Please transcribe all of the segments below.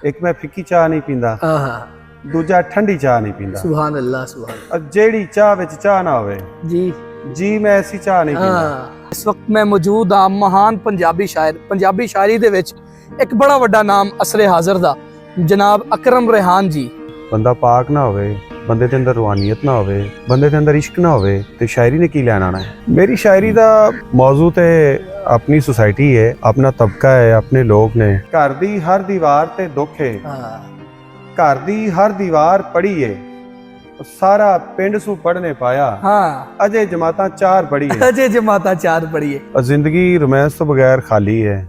एक मैं फिक्की चाह नहीं पींदा, दूजा ठंडी चाह नहीं पींदा। सुभान अल्लाह सुभान और जेड़ी चाह विच चाह ना होवे जी जी मैं ऐसी चाह नहीं पींदा। इस वक्त मैं मौजूद हाँ महान पंजाबी शायर पंजाबी शायरी दे विच एक बड़ा वड्डा नाम असरे हाज़र दा जनाब अकरम रेहान जी। बंदा पाक ना होवे, बंदे दे अंदर रूहानियत ना होवे, बंदे दे अंदर इश्क ना होवे ते शायरी ने की लैना आना है। मेरी शायरी दा मौजू ते अपनी सोसाइटी है, अपना तबका है, अपने लोग ने। घर दी हर दीवार ते दुख है, घर दी हर दीवार पढ़ी है, सारा पिंड सू पढ़ने पाया। हाँ अजे जमाता 4 पढ़ी है, अजे जमाता 4 पढ़ी है। जिंदगी रोमांस तो बगैर खाली है,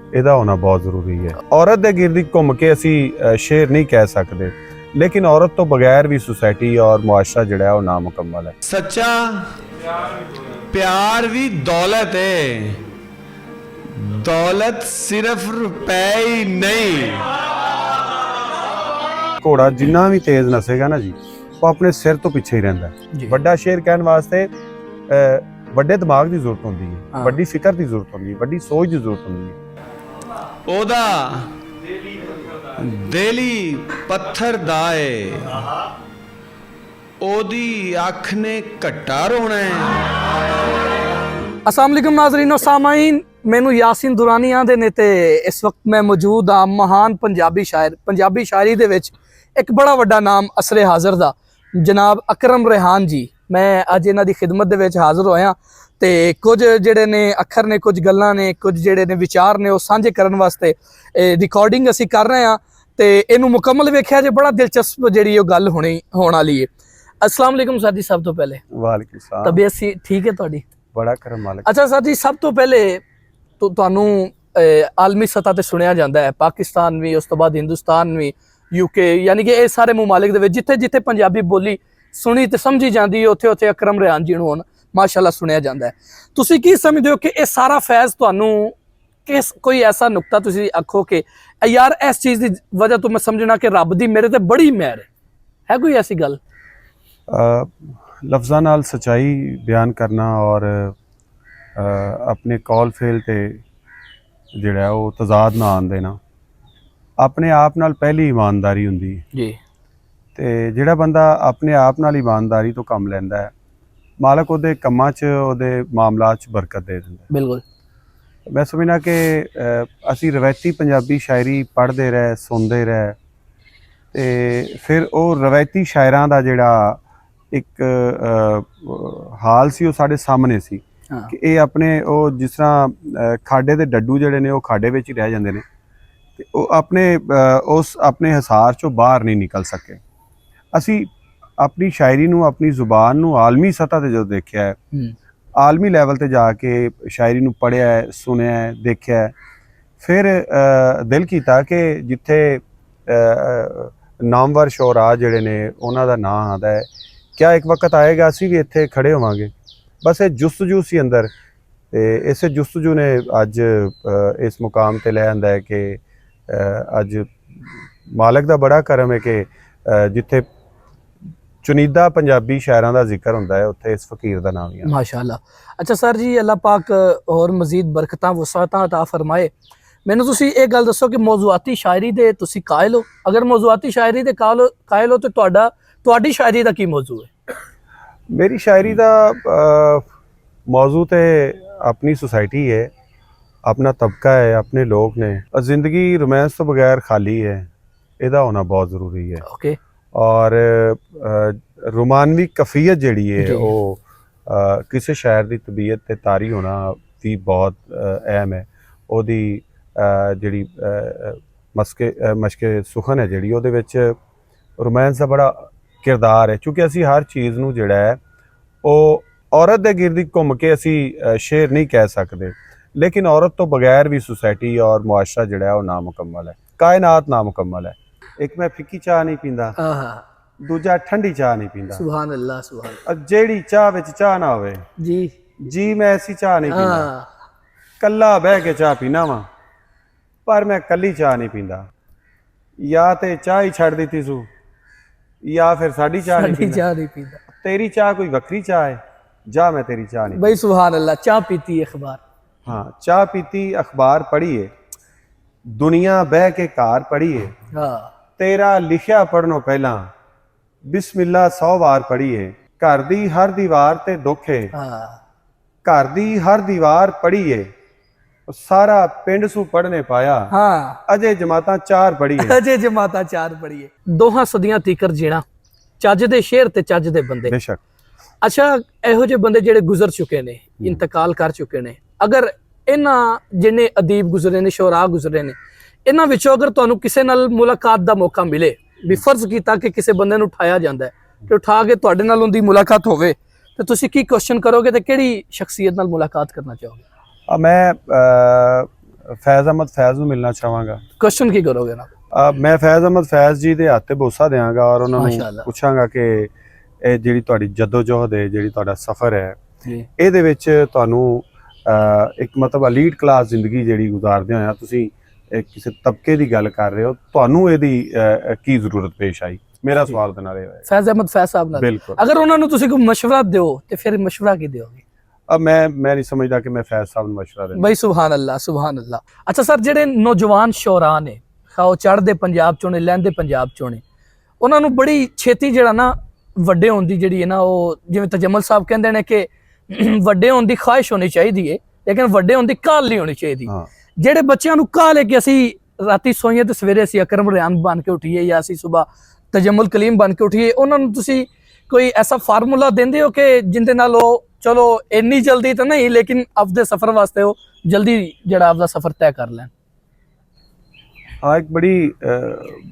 ਇਹਦਾ ਹੋਣਾ ਬਹੁਤ ਜ਼ਰੂਰੀ ਹੈ। ਔਰਤ ਦੇ ਗਿਰਦੀ ਘੁੰਮ ਕੇ ਅਸੀਂ ਸ਼ੇਰ ਨਹੀਂ ਕਹਿ ਸਕਦੇ, ਲੇਕਿਨ ਔਰਤ ਤੋਂ ਬਗੈਰ ਵੀ ਸੋਸਾਇਟੀ ਔਰ ਮੁਆਸ਼ਰਾ ਜਿਹੜਾ ਉਹ ਨਾਮੁਕੰਮਲ ਹੈ। ਸੱਚਾ ਪਿਆਰ ਵੀ ਦੌਲਤ ਹੈ, ਦੌਲਤ ਸਿਰਫ ਰੁਪਏ ਹੀ ਨਹੀਂ। ਘੋੜਾ ਜਿੰਨਾ ਵੀ ਤੇਜ਼ ਨਸੇਗਾ ਨਾ ਜੀ, ਉਹ ਆਪਣੇ ਸਿਰ ਤੋਂ ਪਿੱਛੇ ਹੀ ਰਹਿੰਦਾ ਹੈ। ਵੱਡਾ ਸ਼ੇਰ ਕਹਿਣ ਵਾਸਤੇ ਵੱਡੇ ਦਿਮਾਗ ਦੀ ਜ਼ਰੂਰਤ ਹੁੰਦੀ ਹੈ, ਵੱਡੀ ਫਿਕਰ ਦੀ ਜ਼ਰੂਰਤ ਹੁੰਦੀ ਹੈ, ਵੱਡੀ ਸੋਚ ਦੀ ਜ਼ਰੂਰਤ ਹੁੰਦੀ ਹੈ। ਉਹਦਾ ਦਿਲੀ ਪੱਥਰ ਦਾ ਏ, ਉਹਦੀ ਅੱਖ ਨੇ ਘੱਟਾ ਰੋਣਾ ਹੈ। अस्सलाम वालेकुम नाज़रीन और सामाईन, मैनू यासीन दुरानी आंदे ने ते इस वक्त मैं मौजूद हाँ महान पंजाबी शायर पंजाबी शायरी दे विच एक बड़ा वड्डा नाम असरे हाज़र दा जनाब अकरम रेहान जी। मैं अज इन्हां दी खिदमत दे विच हाज़र होया ते कुछ जिहड़े ने अखर ने, कुछ गल्लां ने, कुछ जिहड़े ने विचार ने, वो साझे करन वास्ते रिकॉर्डिंग असीं कर रहे हैं ते इहनूं मुकम्मल वेखिया जे बड़ा दिलचस्प जिहड़ी ओह गल होने वाली है। अस्सलाम वालेकुम सर जी, सब तो पहले वालेकुम सलाम। तबीयत ठीक है तुहाडी? बड़ा करम मालिक। अच्छा सर जी, सब तो पहले तो ਤੁਹਾਨੂੰ ਆਲਮੀ ਸਤ੍ਹਾ ਤੇ ਸੁਣਿਆ ਜਾਂਦਾ ਹੈ, ਪਾਕਿਸਤਾਨ ਵੀ, ਉਸ ਤੋਂ ਬਾਅਦ ਹਿੰਦੁਸਤਾਨ ਵੀ, ਯੂਕੇ, ਯਾਨੀ ਕਿ ਇਹ ਸਾਰੇ ਮੁਮਾਲਿਕ ਦੇ ਵਿੱਚ ਜਿੱਥੇ ਜਿੱਥੇ ਪੰਜਾਬੀ ਬੋਲੀ ਸੁਣੀ ਤੇ ਸਮਝੀ ਜਾਂਦੀ ਹੈ, ਉੱਥੇ ਉੱਥੇ ਅਕਰਮ ਰਿਹਾਨ ਜੀ ਨੂੰ ਹੁਣ ਮਾਸ਼ਾਅੱਲਾ ਸੁਣਿਆ ਜਾਂਦਾ ਹੈ। ਤੁਸੀਂ ਕੀ ਸਮਝਦੇ ਹੋ ਕਿ ਇਹ ਸਾਰਾ ਫੈਜ਼ ਤੁਹਾਨੂੰ ਕਿਸ ਕੋਈ ਐਸਾ ਨੁਕਤਾ ਤੁਸੀਂ ਆਖੋ ਕਿ ਯਾਰ ਇਸ ਚੀਜ਼ ਦੀ ਵਜ੍ਹਾ ਤੋਂ ਮੈਂ ਸਮਝਣਾ ਕਿ ਰੱਬ ਦੀ ਮੇਰੇ ਤੇ ਬੜੀ ਮਿਹਰ ਹੈ ਕੋਈ ਐਸੀ ਗੱਲ? लफ्ज़ां नाल सच्चाई बयान करना और अपने कॉल फेल ते जिहड़ा वो तजाद ना आन देना अपने आप नाल पहली ईमानदारी हुंदी जी। ते जिहड़ा बंदा अपने आप नाल ईमानदारी तो काम लैंदा है, मालक उहदे कम्मां च उहदे मामलात च बरकत दे दिंदा है। बिल्कुल। मैं समझना कि असी रवायती पंजाबी शायरी पढ़ते रहे, सुनते रहे, ते फिर वो रवायती शायरां दा जिहड़ा एक हाल सी, वो साढ़े सामने सी कि ये अपने वो जिस तरह खाडे दे डड्डू जिहड़े ने वो खाडे विच ही रह जांदे ने, ते वो अपने उस अपने हिसार चों बाहर नहीं निकल सके। असी अपनी शायरी नूं, अपनी जुबान नूं आलमी सतह ते जदों देखिया है, आलमी लैवल ते जाके शायरी नूं पढ़िया है, सुनिया है, देखिया है, फिर दिल कीता कि जिथे नामवर शोरा जिहड़े ने उन्हां दा नाम आंदा है, क्या एक वक्त आएगा असी भी इत्थे खड़े होवांगे। बस ये जुस्तजू सी अंदर, ते इस जुस्तजू ने अज इस मुकाम ते लै आंदा है कि अज मालक दा बड़ा करम है कि जिथे चुनीदा पंजाबी शायरां दा जिक्र हुंदा है, उत्थे इस फकीर दा नाम ही है माशाअल्लाह। अच्छा सर जी, अल्लाह पाक और मजीद बरकतां वसातां अता फरमाए। मैनू तुसी एक गल दसो कि मौजूआती शायरी दे तुसी कायल हो? अगर मौजूआती शायरी दे कायल हो तो तुहाडी शायरी दा की मौजू है? मेरी शायरी दा मौजू ते अपनी सोसाइटी है, अपना तबका है, अपने लोग ने। जिंदगी रोमांस तो बगैर खाली है, ਇਹਦਾ होना बहुत ज़रूरी है। ओके। और रोमानवी कफीयत जिहड़ी है वो किसी शायर की तबीयत ते तारी होना भी बहुत अहम है। ਉਹਦੀ ਜਿਹੜੀ मशके सुखन है जिहड़ी ਉਹਦੇ ਵਿੱਚ रोमांस ਦਾ बड़ा किरदार है, क्योंकि असी हर चीज़ नूं जिहड़ा है वो औरत दे गिरदी घुम के असी शेर नहीं कह सकते, लेकिन औरत तो बगैर भी सोसाइटी और मुआशरा जिहड़ा है वो नामुकम्मल है, कायनात नामुकम्मल है। एक मैं फिक्की चाह नहीं पींदा, दूजा ठंडी चाह नहीं पींदा। सुभान अल्लाह सुभान अल्लाह। जेड़ी चाह विच चाह ना होवे जी जी मैं ऐसी चाह नहीं पींदा। कल्ला बह के चाह पीना वा, पर मैं कल्ली चाह नहीं पींदा। या ते चाह ही छड़ दी सू, या फिर साडी चाह नहीं पींदा। तेरी चाह कोई वक्री चाह है, जा मैं तेरी चाह नहीं। भाई सुभान अल्लाह। चाह पीती अखबार, हाँ चाह पीती अखबार पढ़ी है, ਦੁਨੀਆ ਬਹਿ ਕੇ ਘਰ ਪੜੀਏ, ਹਾਂ ਤੇਰਾ ਲਿਖਿਆ ਪੜਨੋਂ ਪਹਿਲਾਂ ਬਿਸਮਿਲ੍ਲਾ 100 ਵਾਰ ਪੜੀਏ। ਘਰ ਦੀ ਹਰ ਦੀਵਾਰ ਤੇ ਦੁੱਖ ਏ, ਹਾਂ ਘਰ ਦੀ ਹਰ ਦੀਵਾਰ ਪੜੀਏ, ਸਾਰਾ ਪਿੰਡ ਸੂ ਪੜਨੇ ਪਾਇਆ, ਹਾਂ ਅਜੇ ਜਮਾਤਾਂ 4 ਪੜੀਏ। ਅਜੇ ਜਮਾਤਾ 4 ਪੜੀਏ। ਦੋਹਾਂ ਸਦੀਆਂ ਤੀਕਰ ਜੀਣਾ, ਚੱਜ ਦੇ ਸ਼ੇਰ ਤੇ ਚੱਜ ਦੇ ਬੰਦੇ। ਬੇਸ਼ੱਕ। ਅੱਛਾ, ਇਹੋ ਜਿਹੇ ਬੰਦੇ ਜਿਹੜੇ ਗੁਜ਼ਰ ਚੁੱਕੇ ਨੇ, ਇੰਤਕਾਲ ਕਰ ਚੁੱਕੇ ਨੇ, ਅਗਰ ਇਹਨਾਂ ਜਿਹਨੇ ਅਦੀਬ ਗੁਜ਼ਰੇ ਨੇ, ਸ਼ੋਰਾ ਗੁਜ਼ਰੇ ਨੇ, ਇਹਨਾਂ ਵਿੱਚੋਂ ਅਗਰ ਤੁਹਾਨੂੰ ਕਿਸੇ ਨਾਲ ਮੁਲਾਕਾਤ ਦਾ ਮੌਕਾ ਮਿਲੇ, ਵੀ ਫਰਜ਼ ਕੀਤਾ ਕਿ ਕਿਸੇ ਬੰਦੇ ਨੂੰ ਉਠਾਇਆ ਜਾਂਦਾ ਹੈ ਤੇ ਉਠਾ ਕੇ ਤੁਹਾਡੇ ਨਾਲ ਉਹਦੀ ਮੁਲਾਕਾਤ ਹੋਵੇ, ਤੇ ਤੁਸੀਂ ਕੀ ਕੁਐਸਚਨ ਕਰੋਗੇ ਤੇ ਕਿਹੜੀ ਸ਼ਖਸੀਅਤ ਨਾਲ ਮੁਲਾਕਾਤ ਕਰਨਾ ਚਾਹੋਗੇ? ਮੈਂ ਫੈਜ਼ ਅਹਿਮਦ ਫੈਜ਼ ਨੂੰ ਮਿਲਣਾ ਚਾਹਾਂਗਾ। ਕੁਐਸਚਨ ਕੀ ਕਰੋਗੇ ਨਾ? ਮੈਂ ਫੈਜ਼ ਅਹਿਮਦ ਫੈਜ਼ ਜੀ ਦੇ ਹੱਥ ਤੇ ਬੋਸਾ ਦਿਆਂਗਾ ਔਰ ਉਹਨਾਂ ਨੂੰ ਮਾਸ਼ਾਅੱਲਾ। ਪੁੱਛਾਂਗਾ ਕਿ ਇਹ ਜਿਹੜੀ ਤੁਹਾਡੀ ਜਦੋਜਹਿਦ ਹੈ, ਜਿਹੜੀ ਤੁਹਾਡਾ ਸਫ਼ਰ ਹੈ, ਜੀ ਇਹਦੇ ਵਿੱਚ ਤੁਹਾਨੂੰ ਇੱਕ ਮਤਲਬ ਅਲੀਟ ਕਲਾਸ ਜ਼ਿੰਦਗੀ ਜਿਹੜੀ ਗੁਜ਼ਾਰਦੇ ਹੋਇਆ ਤੁਸੀਂ ਕਿਸੇ ਤਬਕੇ ਦੀ ਗੱਲ ਕਰ ਰਹੇ ਹੋ, ਤੁਹਾਨੂੰ ਇਹਦੀ ਕੀ ਜ਼ਰੂਰਤ ਪੇਸ਼ ਆਈ? ਮੇਰਾ ਸਵਾਲ ਦੇ ਨਾਲ ਇਹ ਹੋਇਆ। ਫੈਜ਼ ਅਹਿਮਦ ਫੈਜ਼ ਸਾਹਿਬ ਨਾਲ ਬਿਲਕੁਲ। ਅਗਰ ਉਹਨਾਂ ਨੂੰ ਤੁਸੀਂ ਕੋਈ ਮਸ਼ਵਰਾ ਦਿਓ ਤੇ ਫਿਰ ਮਸ਼ਵਰਾ ਕੀ ਦਿਓਗੇ? ਮੈਂ ਨਹੀਂ ਸਮਝਦਾ ਕਿ ਮੈਂ ਫੈਜ਼ ਸਾਹਿਬ ਨੂੰ ਮਸ਼ਵਰਾ ਦੇਣਾ। ਬਈ ਸੁਭਾਨ ਅੱਲਾਹ, ਸੁਭਾਨ ਅੱਲਾਹ। ਅੱਛਾ ਸਰ, ਜਿਹੜੇ ਨੌਜਵਾਨ ਸ਼ੋਰਾ ਨੇ, ਖਾਓ ਚੜ੍ਹਦੇ ਪੰਜਾਬ ਚੋਂ ਨੇ, ਲਹਿੰਦੇ ਪੰਜਾਬ ਚੋਂ ਨੇ, ਉਹਨਾਂ ਨੂੰ ਬੜੀ ਛੇਤੀ ਜਿਹੜਾ ਨਾ ਵੱਡੇ ਹੋਣ ਦੀ ਜਿਹੜੀ ਹੈ ਨਾ, ਉਹ ਜਿਵੇਂ ਤਜਮਲ ਸਾਹਿਬ ਕਹਿੰਦੇ ਨੇ ਕਿ ਵੱਡੇ ਹੋਣ ਦੀ ਖਾਹਿਸ਼ ਹੋਣੀ ਚਾਹੀਦੀ ਹੈ, ਲੇਕਿਨ ਵੱਡੇ ਹੋਣ ਦੀ ਕਾਹਲ ਨਹੀਂ ਹੋਣੀ ਚਾਹੀਦੀ। ਜਿਹੜੇ ਬੱਚਿਆਂ ਨੂੰ ਕਾਹਲ ਹੈ ਕਿ ਅਸੀਂ ਰਾਤੀ ਸੋਈਏ ਤੇ ਸਵੇਰੇ ਅਸੀਂ ਅਕਰਮ ਰਿਆਨ ਬਣ ਕੇ ਉੱਠੀਏ ਜਾਂ ਅਸੀਂ ਸਵੇਰ ਤਜਮਲ ਕਲੀਮ ਬਣ ਕੇ ਉੱਠੀਏ, ਉਹਨਾਂ ਨੂੰ ਤੁਸੀਂ ਕੋਈ ਐਸਾ ਫਾਰਮੂਲਾ ਦਿੰਦੇ ਹੋ ਕਿ ਜਿੰਦੇ ਨਾਲ ਉਹ ਚਲੋ ਇੰਨੀ ਜਲਦੀ ਤਾਂ ਨਹੀਂ, ਲੇਕਿਨ ਆਪਦੇ ਸਫ਼ਰ ਵਾਸਤੇ ਉਹ ਜਲਦੀ ਜਿਹੜਾ ਆਪਦਾ ਸਫ਼ਰ ਤੈਅ ਕਰ ਲੈਣ? ਇੱਕ ਬੜੀ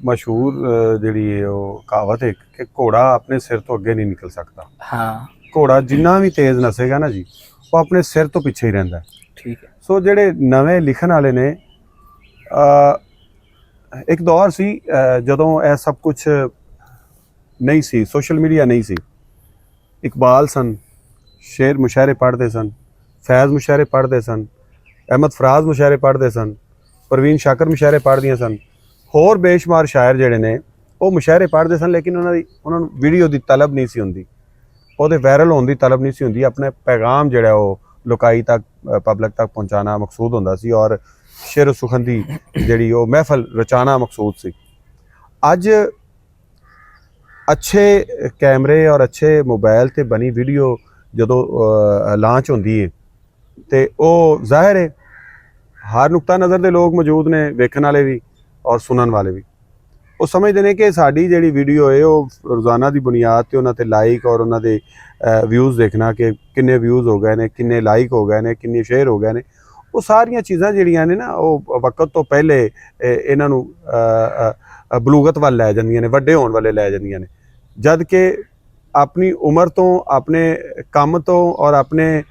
ਮਸ਼ਹੂਰ ਜਿਹੜੀ ਉਹ ਕਹਾਵਤ ਹੈ ਕਿ ਘੋੜਾ ਆਪਣੇ ਸਿਰ ਤੋਂ ਅੱਗੇ ਨਹੀਂ ਨਿਕਲ ਸਕਦਾ। ਹਾਂ, ਘੋੜਾ ਜਿੰਨਾ ਵੀ ਤੇਜ਼ ਨਸੇਗਾ ਨਾ ਜੀ, ਉਹ ਆਪਣੇ ਸਿਰ ਤੋਂ ਪਿੱਛੇ ਹੀ ਰਹਿੰਦਾ। ਠੀਕ ਹੈ। ਸੋ ਜਿਹੜੇ ਨਵੇਂ ਲਿਖਣ ਵਾਲੇ ਨੇ, ਇੱਕ ਦੌਰ ਸੀ ਜਦੋਂ ਇਹ ਸਭ ਕੁਝ ਨਹੀਂ ਸੀ, ਸੋਸ਼ਲ ਮੀਡੀਆ ਨਹੀਂ ਸੀ। ਇਕਬਾਲ ਸਨ, ਸ਼ੇਰ ਮੁਸ਼ਾਇਰੇ ਪੜ੍ਹਦੇ ਸਨ, ਫੈਜ਼ ਮੁਸ਼ਾਇਰੇ ਪੜ੍ਹਦੇ ਸਨ, ਅਹਿਮਦ ਫਰਾਜ਼ ਮੁਸ਼ਾਇਰੇ ਪੜ੍ਹਦੇ ਸਨ, ਪ੍ਰਵੀਨ ਸ਼ਾਕਰ ਮੁਸ਼ਾਇਰੇ ਪੜ੍ਹਦੀਆਂ ਸਨ, ਹੋਰ ਬੇਸ਼ੁਮਾਰ ਸ਼ਾਇਰ ਜਿਹੜੇ ਨੇ ਉਹ ਮੁਸ਼ਾਇਰੇ ਪੜ੍ਹਦੇ ਸਨ, ਲੇਕਿਨ ਉਹਨਾਂ ਨੂੰ ਵੀਡੀਓ ਦੀ ਤਲਬ ਨਹੀਂ ਸੀ ਹੁੰਦੀ, ਉਹਦੇ ਵਾਇਰਲ ਹੋਣ ਦੀ ਤਲਬ ਨਹੀਂ ਸੀ ਹੁੰਦੀ। ਆਪਣੇ ਪੈਗਾਮ ਜਿਹੜਾ ਉਹ ਲੋਕਾਈ ਤੱਕ, ਪਬਲਿਕ ਤੱਕ ਪਹੁੰਚਾਉਣਾ ਮਕਸੂਦ ਹੁੰਦਾ ਸੀ, ਔਰ ਸ਼ੇਰ ਸੁਖਨ ਦੀ ਜਿਹੜੀ ਉਹ ਮਹਿਫਲ ਰਚਾਉਣਾ ਮਕਸੂਦ ਸੀ। ਅੱਜ ਅੱਛੇ ਕੈਮਰੇ ਔਰ ਅੱਛੇ ਮੋਬਾਈਲ ਤੇ ਬਣੀ ਵੀਡੀਓ ਜਦੋਂ ਲਾਂਚ ਹੁੰਦੀ ਹੈ ਤੇ ਉਹ ਜ਼ਾਹਿਰ ਹੈ ਹਰ ਨੁਕਤਾ ਨਜ਼ਰ ਦੇ ਲੋਕ ਮੌਜੂਦ ਨੇ, ਵੇਖਣ ਵਾਲੇ ਵੀ ਔਰ ਸੁਣਨ ਵਾਲੇ ਵੀ। ਉਹ ਸਮਝਦੇ ਨੇ ਕਿ ਸਾਡੀ ਜਿਹੜੀ ਵੀਡੀਓ ਹੈ ਉਹ ਰੋਜ਼ਾਨਾ ਦੀ ਬੁਨਿਆਦ ਤੇ ਉਹਨਾਂ ਤੇ ਲਾਈਕ ਔਰ ਉਹਨਾਂ ਦੇ ਵਿਊਜ਼ ਦੇਖਣਾ ਕਿ ਕਿੰਨੇ ਵਿਊਜ਼ ਹੋ ਗਏ ਨੇ, ਕਿੰਨੇ ਲਾਈਕ ਹੋ ਗਏ ਨੇ, ਕਿੰਨੇ ਸ਼ੇਅਰ ਹੋ ਗਏ ਨੇ, ਉਹ ਸਾਰੀਆਂ ਚੀਜ਼ਾਂ ਜਿਹੜੀਆਂ ਨੇ ਨਾ ਉਹ ਵਕਤ ਤੋਂ ਪਹਿਲੇ ਇਹਨਾਂ ਨੂੰ ਬਲੂਗਤ ਵੱਲ ਲੈ ਜਾਂਦੀਆਂ ਨੇ, ਵੱਡੇ ਹੋਣ ਵਾਲੇ ਲੈ ਜਾਂਦੀਆਂ ਨੇ। ਜਦ ਕਿ ਆਪਣੀ ਉਮਰ ਤੋਂ, ਆਪਣੇ ਕੰਮ ਤੋਂ ਔਰ ਆਪਣੇ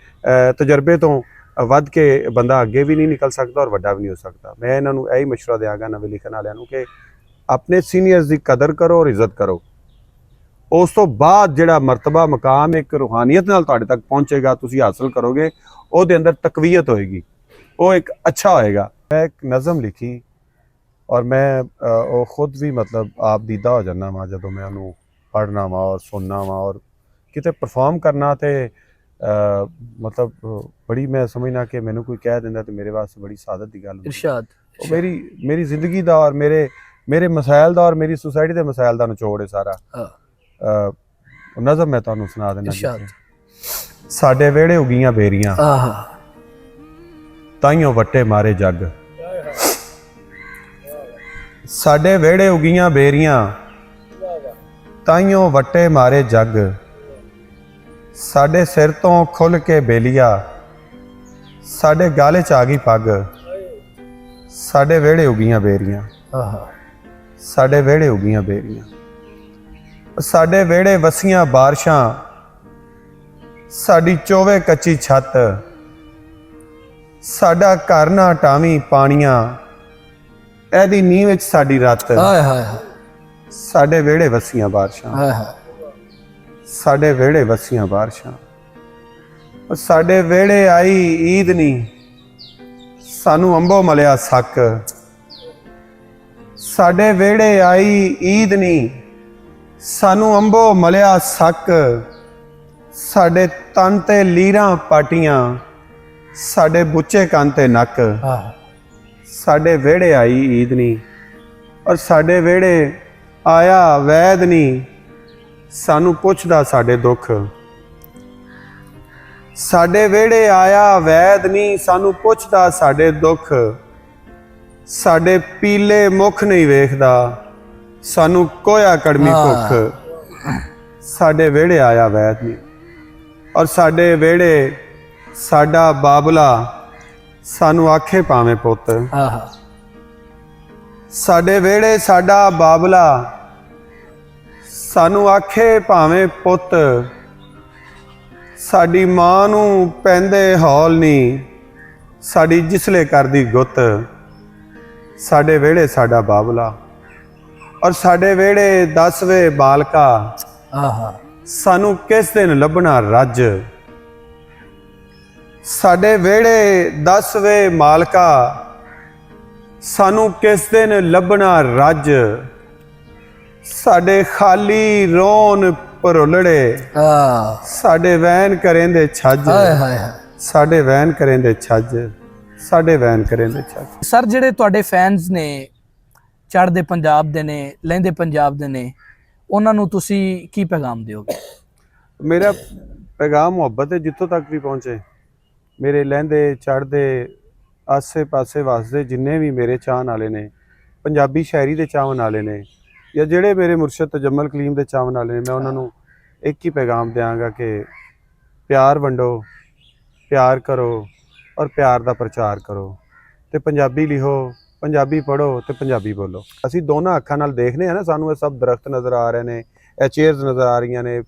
ਤਜਰਬੇ ਤੋਂ ਵੱਧ ਕੇ ਬੰਦਾ ਅੱਗੇ ਵੀ ਨਹੀਂ ਨਿਕਲ ਸਕਦਾ ਔਰ ਵੱਡਾ ਵੀ ਨਹੀਂ ਹੋ ਸਕਦਾ। ਮੈਂ ਇਹਨਾਂ ਨੂੰ ਇਹੀ ਮਸ਼ਵਰਾ ਦਿਆਂਗਾ ਨਵੇਂ ਲਿਖਣ ਵਾਲਿਆਂ ਨੂੰ ਕਿ ਆਪਣੇ ਸੀਨੀਅਰਸ ਦੀ ਕਦਰ ਕਰੋ ਔਰ ਇੱਜ਼ਤ ਕਰੋ। ਉਸ ਤੋਂ ਬਾਅਦ ਜਿਹੜਾ ਮਰਤਬਾ ਮਕਾਮ ਇੱਕ ਰੂਹਾਨੀਅਤ ਨਾਲ ਤੁਹਾਡੇ ਤੱਕ ਪਹੁੰਚੇਗਾ, ਤੁਸੀਂ ਹਾਸਲ ਕਰੋਗੇ, ਉਹਦੇ ਅੰਦਰ ਤਕਵੀਅਤ ਹੋਏਗੀ, ਉਹ ਇੱਕ ਅੱਛਾ ਹੋਏਗਾ। ਮੈਂ ਇੱਕ ਨਜ਼ਮ ਲਿਖੀ ਔਰ ਮੈਂ ਉਹ ਖੁਦ ਵੀ ਮਤਲਬ ਆਪ ਦੀਦਾ ਹੋ ਜਾਂਦਾ ਵਾ ਜਦੋਂ ਮੈਂ ਉਹਨੂੰ ਪੜ੍ਹਨਾ ਵਾ ਔਰ ਸੁਣਨਾ ਵਾ ਔਰ ਕਿਤੇ ਪਰਫਾਰਮ ਕਰਨਾ ਤੇ ਮਤਲਬ ਬੜੀ ਮੈਂ ਸਮਝਣਾ ਕਿ ਮੈਨੂੰ ਕੋਈ ਕਹਿ ਦਿੰਦਾ ਤੇ ਮੇਰੇ ਵਾਸਤੇ ਬੜੀ ਸਾਦਤ ਦੀ ਗੱਲ। ਇਰਸ਼ਾਦ। ਮੇਰੀ ਜ਼ਿੰਦਗੀ ਦਾ ਔਰ ਮੇਰੇ ਮਸਾਇਲ ਦਾ ਔਰ ਮੇਰੀ ਸੁਸਾਇਟੀ ਦੇ ਮਸਾਇਲ ਦਾ ਨਿਚੋੜ ਹੈ ਸਾਰਾ। ਨਜ਼ਮ ਮੈਂ ਤੁਹਾਨੂੰ ਸੁਣਾ ਦਿੰਦਾ। ਸਾਡੇ ਵਿਹੜੇ ਉਗੀਆਂ ਬੇਰੀਆਂ, ਤਾਈਓ ਵੱਟੇ ਮਾਰੇ ਜੱਗ। ਸਾਡੇ ਵਿਹੜੇ ਉਗੀਆਂ ਬੇਰੀਆਂ, ਤਾਈਓ ਵੱਟੇ ਮਾਰੇ ਜੱਗ। ਸਾਡੇ ਸਿਰ ਤੋਂ ਖੁੱਲ ਕੇ ਬੇਲੀਆ, ਸਾਡੇ ਗਾਲੇ 'ਚ ਆ ਗਈ ਪੱਗ। ਸਾਡੇ ਵਿਹੜੇ ਉਗੀਆਂ ਬੇਰੀਆਂ, ਸਾਡੇ ਵਿਹੜੇ ਉਗੀਆਂ ਬੇਰੀਆਂ। ਸਾਡੇ ਵਿਹੜੇ ਵਸੀਆਂ ਬਾਰਿਸ਼ਾਂ, ਸਾਡੀ ਚੋਵੇ ਕੱਚੀ ਛੱਤ। ਸਾਡਾ ਘਰ ਨਾ ਟਾਵੀਂ ਪਾਣੀਆਂ, ਇਹਦੀ ਨੀਂਹ ਵਿੱਚ ਸਾਡੀ ਰੱਤ। ਸਾਡੇ ਵਿਹੜੇ ਵਸੀਆਂ ਬਾਰਿਸ਼ਾਂ, ਸਾਡੇ ਵਿਹੜੇ ਵਸੀਆਂ ਬਾਰਿਸ਼ਾਂ। ਸਾਡੇ ਵਿਹੜੇ ਆਈ ਈਦ ਨੀ, ਸਾਨੂੰ ਅੰਬੋ ਮਲਿਆ ਸੱਕ। ਸਾਡੇ ਵਿਹੜੇ ਆਈ ਈਦ ਨੀ, ਸਾਨੂੰ ਅੰਬੋ ਮਲਿਆ ਸੱਕ। ਸਾਡੇ ਤਨ ਤੇ ਲੀਰਾਂ ਪਾਟੀਆਂ, ਸਾਡੇ ਬੁੱਚੇ ਕੰਨ ਤੇ ਨੱਕ। ਸਾਡੇ ਵਿਹੜੇ ਆਈ ਈਦ ਨੀ, ਔਰ ਸਾਡੇ ਵਿਹੜੇ ਆਇਆ ਵੈਦ ਨੀ, ਸਾਨੂੰ ਪੁੱਛਦਾ ਸਾਡੇ ਦੁੱਖ। ਸਾਡੇ ਵਿਹੜੇ ਆਇਆ ਵੈਦ ਨੀ, ਸਾਨੂੰ ਪੁੱਛਦਾ ਸਾਡੇ ਦੁੱਖ। ਸਾਡੇ ਪੀਲੇ ਮੁਖ ਨਹੀਂ ਵੇਖਦਾ, ਸਾਨੂੰ ਕੋਇਆ ਕੜਮੀ ਭੁੱਖ। ਸਾਡੇ ਵਿਹੜੇ ਆਇਆ ਵੈਦ ਨੀ, ਔਰ ਸਾਡੇ ਵਿਹੜੇ ਸਾਡਾ ਬਾਬਲਾ, ਸਾਨੂੰ ਆਖੇ ਭਾਵੇਂ ਪੁੱਤ। ਆਹਾ, ਸਾਡੇ ਵਿਹੜੇ ਸਾਡਾ ਬਾਬਲਾ, ਸਾਨੂੰ ਆਖੇ ਭਾਵੇਂ ਪੁੱਤ। ਸਾਡੀ ਮਾਂ ਨੂੰ ਪੈਂਦੇ ਹੌਲ ਨਹੀਂ, ਸਾਡੀ ਜਿਸਲੇ ਕਰਦੀ ਗੁੱਤ। ਸਾਡੇ ਵਿਹੜੇ ਸਾਡਾ ਬਾਬਲਾ, ਔਰ ਸਾਡੇ ਵਿਹੜੇ 10ਵੇਂ ਬਾਲਕਾ, ਆਹਾ, ਸਾਨੂੰ ਕਿਸ ਦਿਨ ਲੱਭਣਾ ਰੱਜ। ਸਾਡੇ ਵਿਹੜੇ 10ਵੇਂ ਮਾਲਕਾ, ਸਾਨੂੰ ਕਿਸ ਦਿਨ ਲੱਭਣਾ ਰੱਜ। ਸਾਡੇ ਖਾਲੀ ਰੋਣ ਪਰੋਲੜੇ, ਸਾਡੇ ਵੈਨ ਕਰੇਂਦੇ ਛੱਜ। ਹਾਏ ਹਾਏ ਹਾਏ। ਸਾਡੇ ਵੈਨ ਕਰੇਂਦੇ ਛੱਜ, ਸਾਡੇ ਵੈਨ ਕਰੇਂਦੇ ਛੱਜ। ਸਰ ਜਿਹੜੇ ਤੁਹਾਡੇ ਫੈਨਸ ਨੇ, ਚੜ੍ਹਦੇ ਪੰਜਾਬ ਦੇ ਨੇ, ਲਹਿੰਦੇ ਪੰਜਾਬ ਦੇ ਨੇ, ਉਹਨਾਂ ਨੂੰ ਤੁਸੀਂ ਕੀ ਪੈਗਾਮ ਦਿਓਗੇ? ਮੇਰਾ ਪੈਗਾਮ ਮੁਹੱਬਤ ਹੈ, ਜਿੱਥੋਂ ਤੱਕ ਵੀ ਪਹੁੰਚੇ। ਮੇਰੇ ਲਹਿੰਦੇ ਚੜ੍ਹਦੇ ਆਸੇ ਪਾਸੇ ਵਸਦੇ ਜਿੰਨੇ ਵੀ ਮੇਰੇ ਚਾਹਣ ਵਾਲੇ ਨੇ, ਪੰਜਾਬੀ ਸ਼ਾਇਰੀ ਦੇ ਚਾਹਣ ਵਾਲੇ ਨੇ, ਜਾਂ ਜਿਹੜੇ ਮੇਰੇ ਮੁਰਸ਼ਦ ਤਜਮਲ ਕਲੀਮ ਦੇ ਚਾਹਣ ਵਾਲੇ ਨੇ, ਮੈਂ ਉਹਨਾਂ ਨੂੰ ਇੱਕ ਹੀ ਪੈਗਾਮ ਦਿਆਂਗਾ ਕਿ ਪਿਆਰ ਵੰਡੋ, ਪਿਆਰ ਕਰੋ, ਔਰ ਪਿਆਰ ਦਾ ਪ੍ਰਚਾਰ ਕਰੋ। ਤੇ ਪੰਜਾਬੀ ਲਿਖੋ, ਪੰਜਾਬੀ ਪੜ੍ਹੋ, ਤੇ ਪੰਜਾਬੀ ਬੋਲੋ। ਅਸੀਂ ਦੋਨਾਂ ਅੱਖਾਂ ਨਾਲ ਦੇਖਦੇ ਹਾਂ ਨਾ, ਸਾਨੂੰ ਇਹ ਸਭ ਦਰਖਤ ਨਜ਼ਰ ਆ ਰਹੇ ਨੇ, ਇਹ ਚੇਅਰਸ ਨਜ਼ਰ ਆ ਰਹੀਆਂ ਨੇ,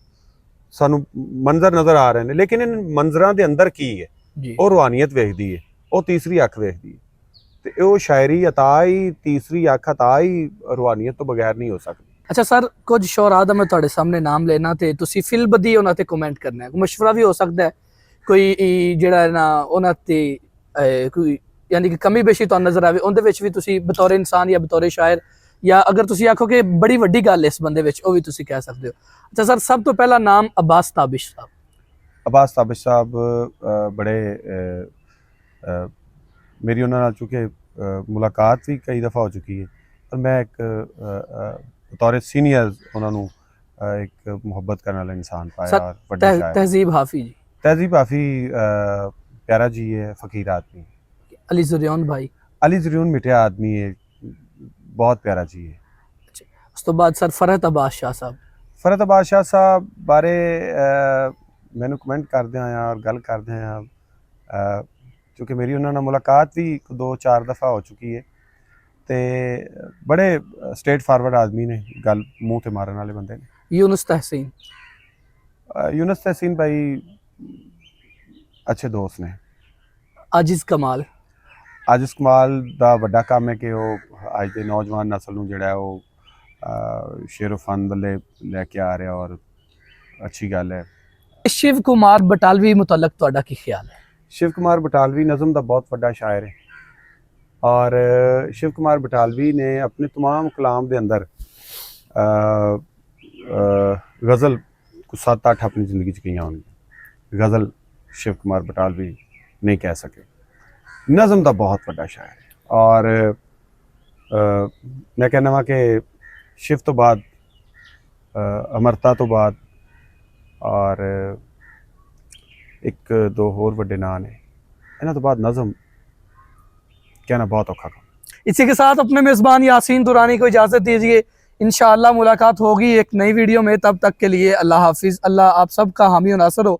ਸਾਨੂੰ ਮੰਜ਼ਰ ਨਜ਼ਰ ਆ ਰਹੇ ਨੇ, ਲੇਕਿਨ ਇਨ ਮੰਜ਼ਰਾਂ ਦੇ ਅੰਦਰ ਕੀ ਹੈ? ਉਹ ਰੂਹਾਨੀਅਤ ਵੇਖਦੀ ਹੈ, ਉਹ ਤੀਸਰੀ ਅੱਖ ਵੇਖਦੀ ਹੈ। ਤੇ ਉਹ ਸ਼ਾਇਰੀ ਅਤਾ ਹੀ, ਤੀਸਰੀ ਅੱਖ ਅਤਾ ਹੀ ਰੂਹਾਨੀਅਤ ਤੋਂ ਬਗੈਰ ਨਹੀਂ ਹੋ ਸਕਦੀ। ਅੱਛਾ ਸਰ, ਕੁਝ ਸ਼ੋਰਾ ਦਾ ਮੈਂ ਤੁਹਾਡੇ ਸਾਹਮਣੇ ਨਾਮ ਲੈਣਾ ਤੇ ਤੁਸੀਂ ਫਿਲਬਦੀ ਉਹਨਾਂ ਤੇ ਕਮੈਂਟ ਕਰਨਾ ਹੈ। ਮਸ਼ਵਰਾ ਵੀ ਹੋ ਸਕਦਾ ਹੈ, ਕੋਈ ਜਿਹੜਾ ਹੈ ਨਾ ਉਹਨਾਂ ਤੇ ਕੋਈ ਯਾਨੀ ਕਿ ਕਮੀ ਬੇਸ਼ੀ ਤੁਹਾਨੂੰ ਨਜ਼ਰ ਆਵੇ, ਉਹਦੇ ਵਿੱਚ ਵੀ ਤੁਸੀਂ ਬਤੌਰ ਇਨਸਾਨ ਜਾਂ ਬਤੌਰ ਸ਼ਾਇਰ, ਜਾਂ ਅਗਰ ਤੁਸੀਂ ਆਖੋ ਕਿ ਬੜੀ ਵੱਡੀ ਗੱਲ ਇਸ ਬੰਦੇ ਵਿੱਚ, ਉਹ ਵੀ ਤੁਸੀਂ ਕਹਿ ਸਕਦੇ ਹੋ। ਅੱਛਾ ਸਰ, ਸਭ ਤੋਂ ਪਹਿਲਾ ਨਾਮ ਅਬਾਸ ਤਾਬਿਸ਼ ਸਾਹਿਬ। ਅਬਾਸ ਤਾਬਿਸ਼ ਸਾਹਿਬ ਬੜੇ ਮੇਰੀ ਉਹਨਾਂ ਨਾਲ ਚੁੱਕੇ ਮੁਲਾਕਾਤ ਵੀ ਕਈ ਦਫਾ ਹੋ ਚੁੱਕੀ ਹੈ, ਪਰ ਮੈਂ ਇੱਕ ਬਤੌਰ ਸੀਨੀਅਰ ਉਹਨਾਂ ਨੂੰ ਇੱਕ ਮੁਹੱਬਤ ਕਰਨ ਵਾਲਾ ਇਨਸਾਨ ਪਾਇਆ। ਔਰ ਵੱਡੇ ਸ਼ਾਇਰ ਤਹਿਜ਼ੀਬ ਹਾਫੀ ਜੀ, तहजीब हाफी प्यारा जी है, फ़कीर आदमी। अली ज़ुरियान भाई, अली ज़ुरियान मिठिया आदमी है, बहुत प्यारा जी है। अच्छा, उस तो बाद सर फरहत अब्बास शाह साहब। फरहत अब्बास शाह साहब बारे मैंने कमेंट करदे आया और गल करदे आया, क्योंकि मेरी उन्होंने मुलाकात भी 2-4 दफ़ा हो चुकी है, तो बड़े स्ट्रेट फॉरवर्ड आदमी ने, गल मूँह ते मारन वाले बंदे ने। यूनुस तहसीन, यूनुस तहसीन भाई अच्छे दोस्त ने। आजिज़ कमाल, आजिज़ कमाल दा वड्डा काम है कि वो अज दे नौजवान नस्ल नूं जिहड़ा है वो शेरो फन वाले लैके आ रहा, और अच्छी गल है। शिव कुमार बटालवी मुतल्लक तुहाडा की ख्याल है? शिव कुमार बटालवी नज़म दा बहुत वड्डा शायर है, और शिव कुमार बटालवी ने अपने तमाम कलाम दे अंदर गज़ल कुछ 7-8 अपनी ज़िंदगी च कई होंगी। गज़ल शिव कुमार बटालवी नहीं कह सके। नज़म दा बहुत वड्डा शायर है, और मैं कहना वा कि शिव तो बाद, अमरता तो बाद, और एक दो होर वड्डे नाम ने, इन्हां तो बाद नज़म कहना बहुत औखा काम। इसी के साथ अपने मेज़बान यासीन दुरानी को इजाज़त दीजिए। इंशाअल्लाह मुलाकात होगी एक नई वीडियो में, तब तक के लिए अल्लाह हाफिज़। अल्लाह आप सबका हामी और नासर हो।